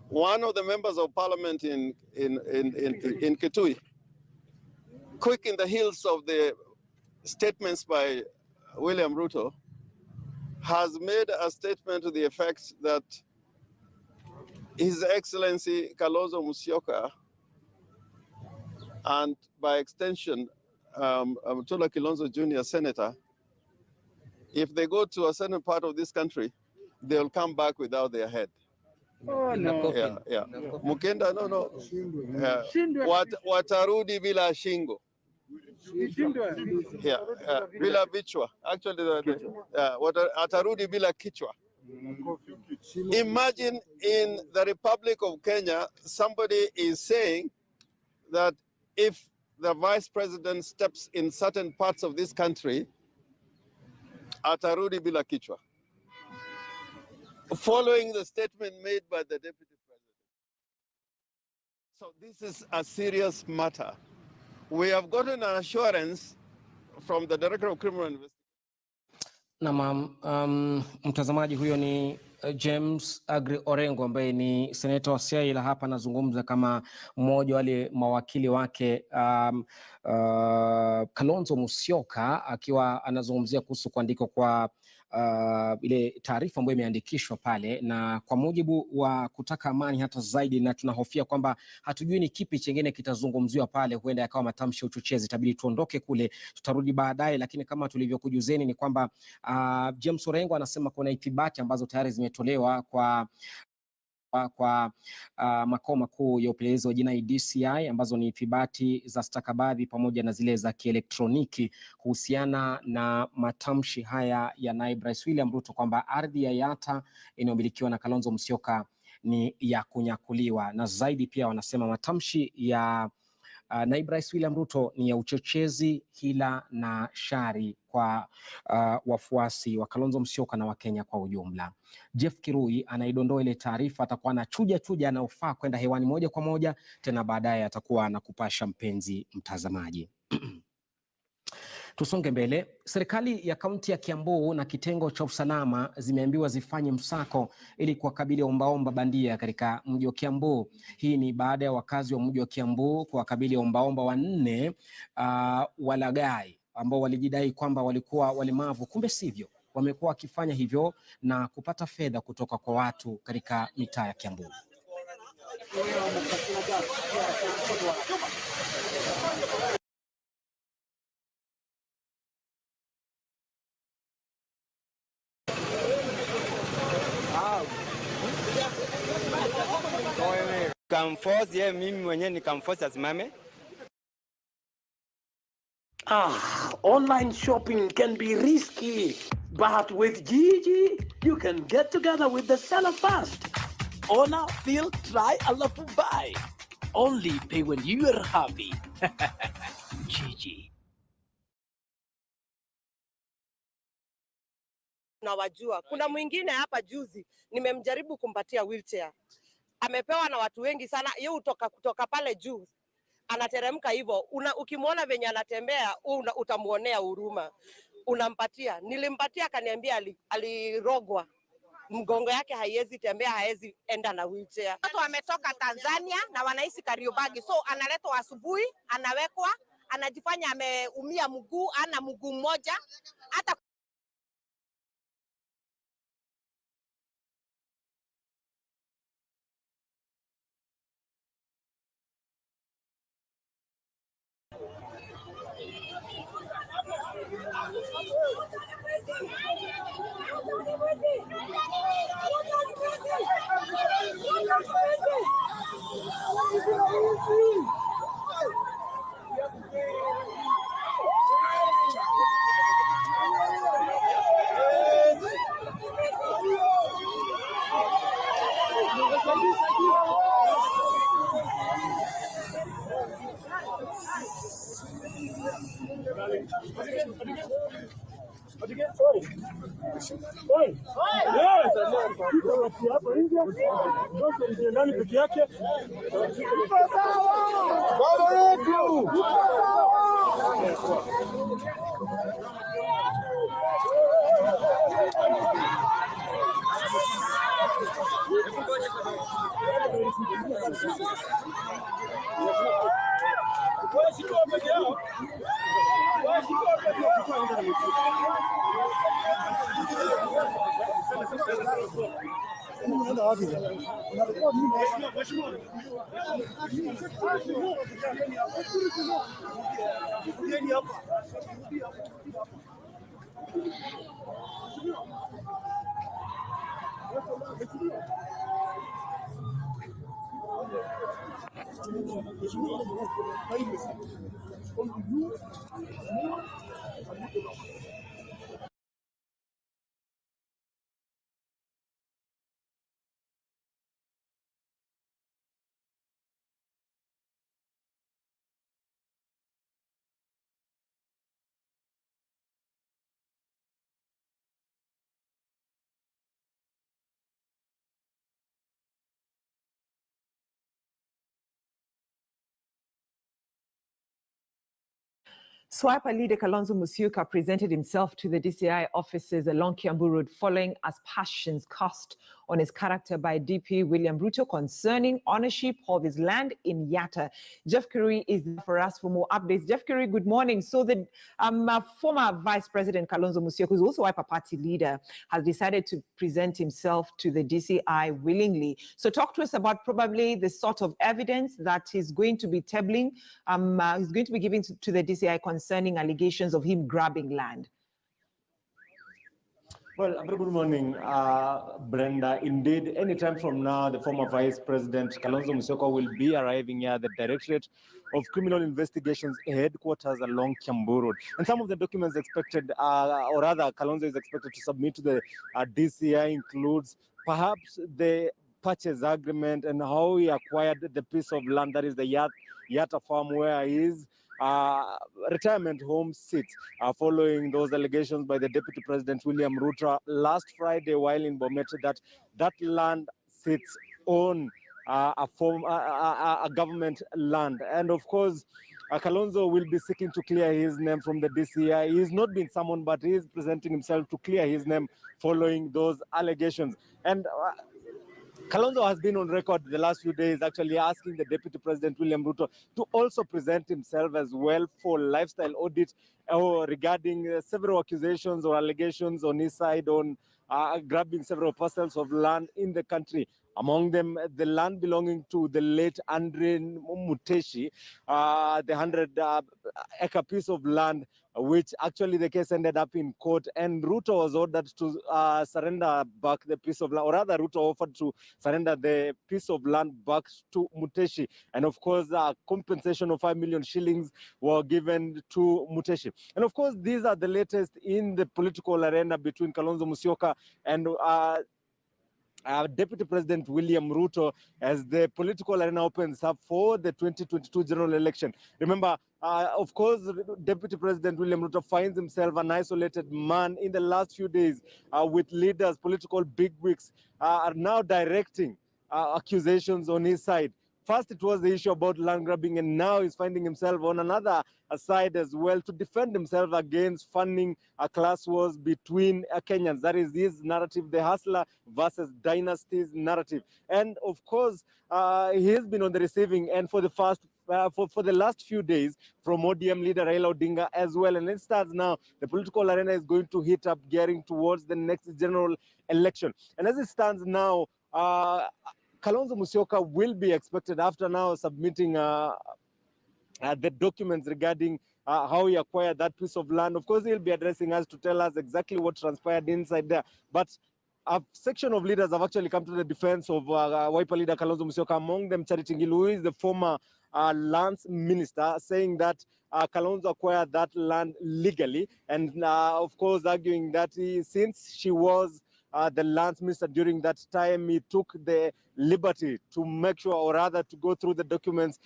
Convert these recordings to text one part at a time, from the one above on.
one of the members of parliament in Kitui, quick in the heels of the statements by William Ruto, has made a statement to the effect that His Excellency Kalonzo Musyoka, and by extension, Mutula Kilonzo Jr. Senator, if they go to a certain part of this country, they'll come back without their head. Oh, no. Yeah. Mukenda, no. Watarudi bila shingo. Bila vichwa. Actually, watarudi bila kichwa. Imagine in the Republic of Kenya, somebody is saying that if the vice president steps in certain parts of this country, atarudi bila kichwa, following the statement made by the deputy president. So this is a serious matter. We have gotten an assurance from the Director of Criminal Investigation. Na mtazamaji, huyo ni James Agri Orengo ambaye ni seneta wa Siaya, ila hapa anazungumza kama mmoja wale mawakili wake Kalonzo Musyoka, akiwa anazungumzia kuhusu kuandikwa kwa ile taarifa ambayo imeandikishwa pale, na kwa mujibu wa kutaka amani hata zaidi, na tunahofia kwamba hatujui ni kipi chengine kitazungumziwa pale, huenda yakawa matamshi ya uchochezi. Itabidi tuondoke kule, tutarudi baadaye, lakini kama tulivyokujuzeni ni kwamba James Orengo anasema kuna ithibati ambazo tayari zimetolewa kwa makao makuu ya upelelezi wa jinai DCI, ambazo ni ithibati za stakabadhi pamoja na zile za kielektroniki kuhusiana na matamshi haya ya naibu rais William Ruto kwamba ardhi ya Yatta inayomilikiwa na Kalonzo Musyoka ni ya kunyakuliwa. Na zaidi pia wanasema matamshi ya naibu rais William Ruto ni ya uchochezi, hila na shari kwa wafuasi wa Kalonzo Musyoka na Wakenya kwa ujumla. Jeff Kirui anaidondoa ile taarifa, atakuwa anachuja anaofaa kwenda hewani moja kwa moja, tena baadaye atakuwa anakupasha mpenzi mtazamaji. Tusonge mbele. Serikali ya kaunti ya Kiambu na kitengo cha usalama zimeambiwa zifanye msako ili kuwakabili ombaomba bandia katika mji wa Kiambu. Hii ni baada ya wakazi wa mji wa Kiambu kuwakabili ombaomba wanne walaghai ambao walijidai kwamba walikuwa walemavu, kumbe sivyo. Wamekuwa wakifanya hivyo na kupata fedha kutoka kwa watu katika mitaa ya Kiambu. Kamforce ye mimi mwenyewe nikamforce asimame. Online shopping can be risky, but with Gigi, you can get together with the seller fast. Ona, feel, try, alafu buy. Only pay when you are happy. Gigi. Na wajua, kuna mwingine hapa juzi nimemjaribu kumpatia wheelchair. Amepewa na watu wengi sana, yeye kutoka pale juu anateremka hivyo. Ukimwona venye anatembea utamuonea huruma. Unampatia. Nilimpatia, akaniambia alirogwa. Mgongo yake haiwezi tembea, haiwezi enda na wheelchair. Watu wametoka Tanzania na wanaishi Kariobangi. So analetwa asubuhi, anawekwa, anajifanya ameumia mguu, ana mguu mmoja. Hata Swiper leader Kalonzo Musyoka presented himself to the DCI officers along Kiambu Road following aspersions cast on his character by DP William Ruto concerning ownership of his land in Yatta. Jeff Curry is there for us for more updates. Jeff Curry, good morning. So the former Vice President Kalonzo Musyoka, who's also Wiper Party leader, has decided to present himself to the DCI willingly. So talk to us about probably the sort of evidence that he's going to be tabling, he's going to be giving to the DCI concerning allegations of him grabbing land. Well, very good morning, Brenda. Indeed, anytime from now, the former Vice President Kalonzo Musyoka will be arriving here at the Directorate of Criminal Investigations headquarters along Kiambu Road. And some of the documents expected, or rather, Kalonzo is expected to submit to the DCI includes perhaps the purchase agreement and how he acquired the piece of land that is the Yatta farm where his retirement home sits, following those allegations by the Deputy President William Ruto last Friday while in Bomet that land sits on a government land. And of course, Kalonzo will be seeking to clear his name from the DCI. He's not been summoned, but he is presenting himself to clear his name following those allegations. And Kalonzo has been on record the last few days actually asking the Deputy President William Ruto to also present himself as well for lifestyle audit regarding several accusations or allegations on his side on grabbing several parcels of land in the country. Among them, the land belonging to the late Andre Muteshi, the 100-acre piece of land, which actually the case ended up in court, and Ruto was ordered to surrender back the piece of land, or rather Ruto offered to surrender the piece of land back to Muteshi. And of course, compensation of 5 million shillings were given to Muteshi. And of course, these are the latest in the political arena between Kalonzo Musyoka and Deputy President William Ruto as the political arena opens up for the 2022 general election. Remember, of course, Deputy President William Ruto finds himself an isolated man in the last few days with leaders, political bigwigs are now directing accusations on his side. First, it was the issue about land grabbing, and now he's finding himself on another side as well to defend himself against funding class wars between Kenyans. That is his narrative, the hustler versus dynasties narrative. And of course, he has been on the receiving end for the last few days from ODM leader Raila Odinga as well. And it starts now, the political arena is going to heat up, gearing towards the next general election. And as it stands now, Kalonzo Musyoka will be expected after now submitting the documents regarding how he acquired that piece of land. Of course, he'll be addressing us to tell us exactly what transpired inside there. But a section of leaders have actually come to the defense of Wiper leader Kalonzo Musyoka, among them Charity Ngilu, who is the former lands minister, saying that Kalonzo acquired that land legally. And of course, arguing that since she was the lands minister during that time, he took the liberty to make sure, or rather to go through the documents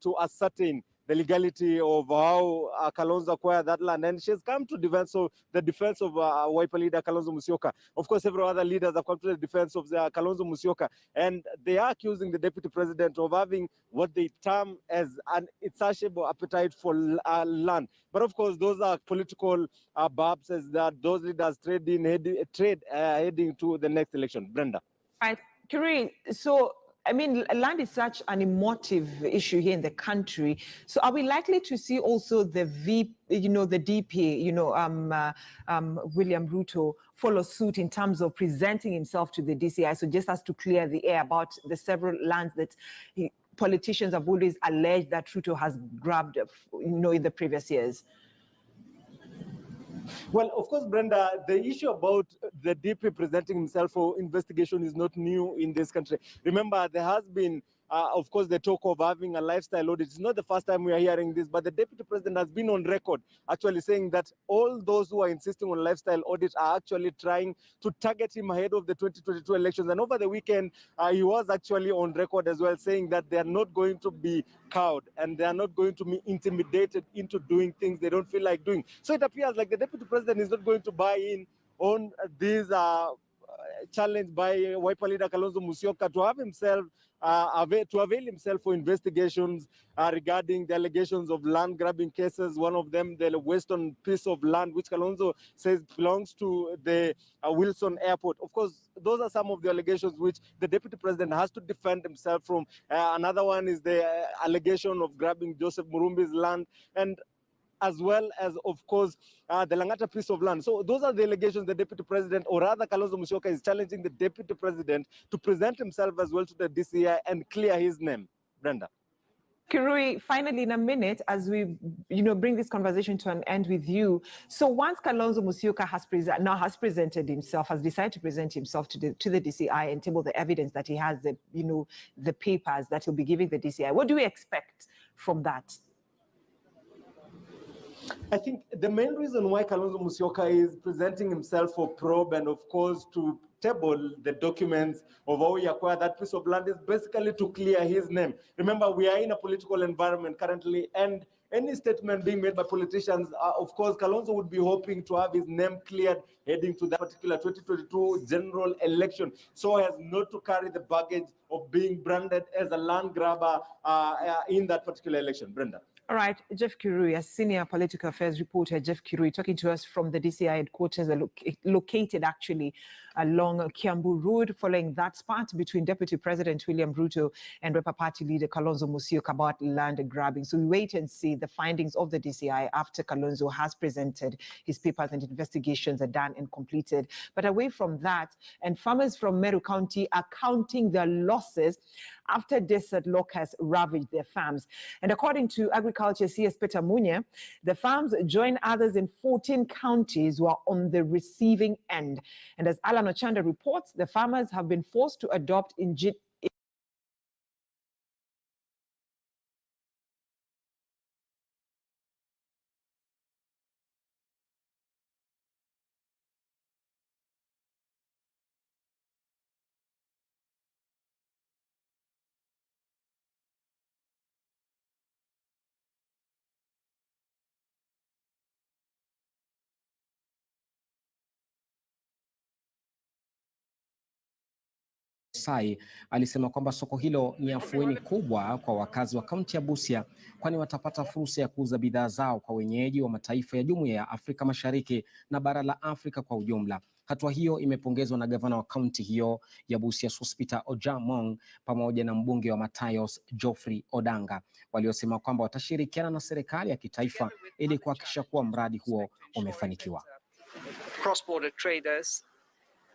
to ascertain the legality of how Kalonzo acquired that land. And she's come to the defense of Wiper leader Kalonzo Musyoka. Of course, several other leaders have come to the defense of Kalonzo Musyoka, and they are accusing the deputy president of having what they term as an insatiable appetite for land. But of course, those are political barbs as that those leaders heading to the next election. Brenda. Right, Kiri, so I mean, land is such an emotive issue here in the country. So are we likely to see also the DP, William Ruto follow suit in terms of presenting himself to the DCI? So just as to clear the air about the several lands that politicians have always alleged that Ruto has grabbed, in the previous years. Well, of course, Brenda, the issue about the DP presenting himself for investigation is not new in this country. Remember, there has been, of course, the talk of having a lifestyle audit. It's not the first time we are hearing this, but the deputy president has been on record actually saying that all those who are insisting on lifestyle audit are actually trying to target him ahead of the 2022 elections. And over the weekend, he was actually on record as well saying that they are not going to be cowed and they are not going to be intimidated into doing things they don't feel like doing. So it appears like the deputy president is not going to buy in on this challenge by Wiper leader Kalonzo Musyoka to have himself to avail himself for investigations regarding the allegations of land grabbing cases. One of them, the western piece of land, which Kalonzo says belongs to the Wilson Airport. Of course, those are some of the allegations which the deputy president has to defend himself from. Another one is the allegation of grabbing Joseph Murumbi's land, and as well as, of course, the Langata piece of land. So those are the allegations the deputy president, or rather Kalonzo Musyoka, is challenging the deputy president to present himself as well to the DCI and clear his name. Brenda. Kirui, finally, in a minute, as we bring this conversation to an end with you. So once Kalonzo Musyoka has presented himself, has decided to present himself to the DCI and table the evidence that he has the papers that he'll be giving the DCI, what do we expect from that? I think the main reason why Kalonzo Musyoka is presenting himself for probe and, of course, to table the documents of how he acquired that piece of land is basically to clear his name. Remember, we are in a political environment currently, and any statement being made by politicians, of course, Kalonzo would be hoping to have his name cleared heading to that particular 2022 general election, so as not to carry the baggage of being branded as a land grabber in that particular election. Brenda. All right, Jeff Kirui, a senior political affairs reporter, Jeff Kirui, talking to us from the DCI headquarters, located actually along Kiambu Road, following that spat between Deputy President William Ruto and Wiper Party leader Kalonzo Musyoka about land grabbing. So we wait and see the findings of the DCI after Kalonzo has presented his papers and investigations are done and completed. But away from that, and farmers from Meru County are counting their losses after desert locusts ravaged their farms. And according to Agriculture CS Peter Munya, the farms join others in 14 counties who are on the receiving end. And as Alan Ochanda reports, the farmers have been forced to adopt Sai alisema kwamba soko hilo ni afueni kubwa kwa wakazi wa kaunti ya Busia, kwani watapata fursa ya kuuza bidhaa zao kwa wenyeji wa mataifa ya Jumuiya ya Afrika Mashariki na bara la Afrika kwa ujumla. Hatua hiyo imepongezwa na gavana wa kaunti hiyo ya Busia Sospeter Ojamong pamoja na mbunge wa Matayos Geoffrey Odanga, waliosema kwamba watashirikiana na serikali ya kitaifa ili kuhakikisha kuwa mradi huo umefanikiwa. Cross-border traders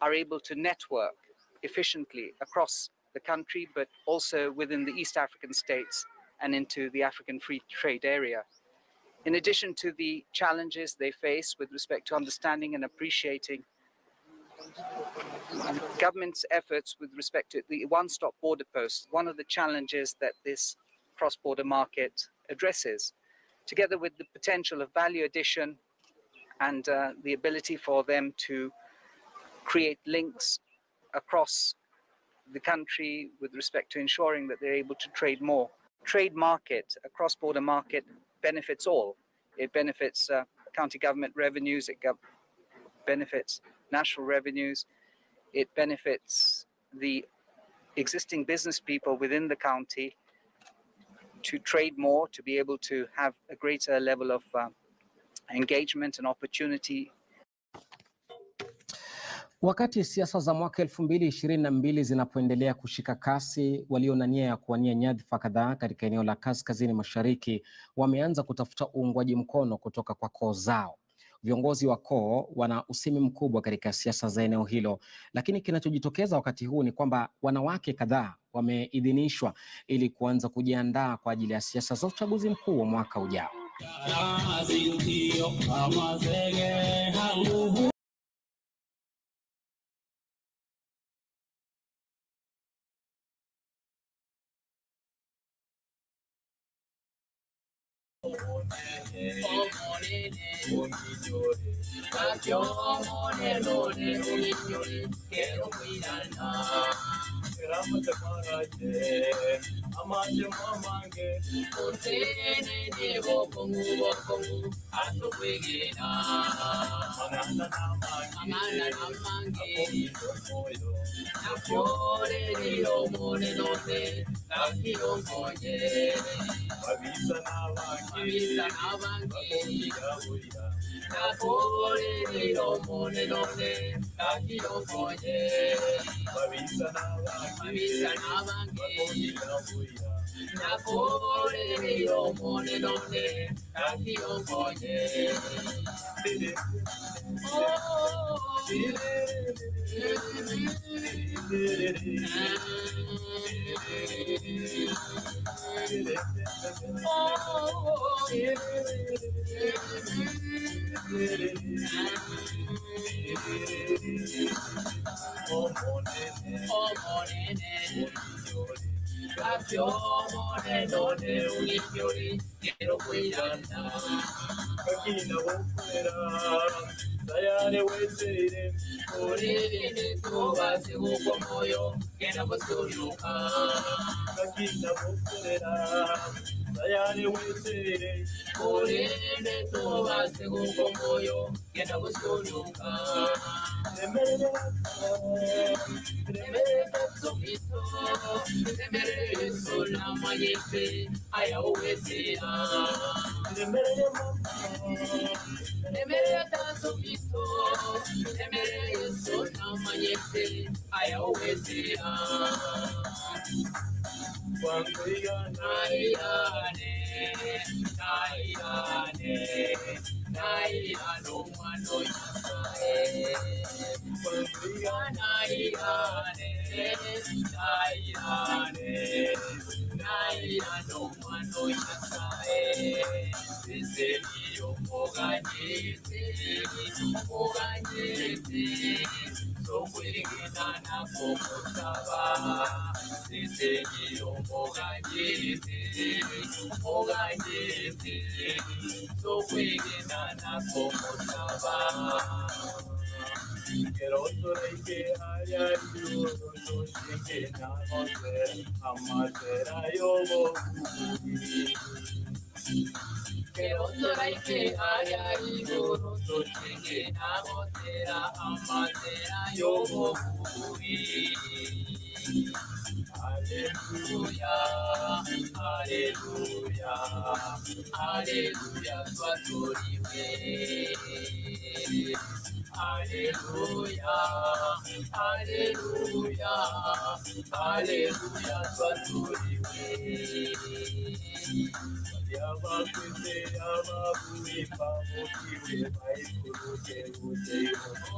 are able to network efficiently across the country, but also within the East African states and into the African Free Trade Area. In addition to the challenges they face with respect to understanding and appreciating government's efforts with respect to the one-stop border post, one of the challenges that this cross-border market addresses, together with the potential of value addition and the ability for them to create links across the country with respect to ensuring that they're able to trade more. Trade market, a cross-border market, benefits all. It benefits county government revenues, it benefits national revenues, it benefits the existing business people within the county to trade more, to be able to have a greater level of engagement and opportunity. Wakati siasa za mwaka 2022 zinapoendelea kushika kasi, walio na nia ya kuwania nyadhifa kadhaa katika eneo la kaskazini mashariki wameanza kutafuta uungwaji mkono kutoka kwa koo zao. Viongozi wa koo wana usemi mkubwa katika siasa za eneo hilo, lakini kinachojitokeza wakati huu ni kwamba wanawake kadhaa wameidhinishwa ili kuanza kujiandaa kwa ajili ya siasa za uchaguzi mkuu wa mwaka ujao.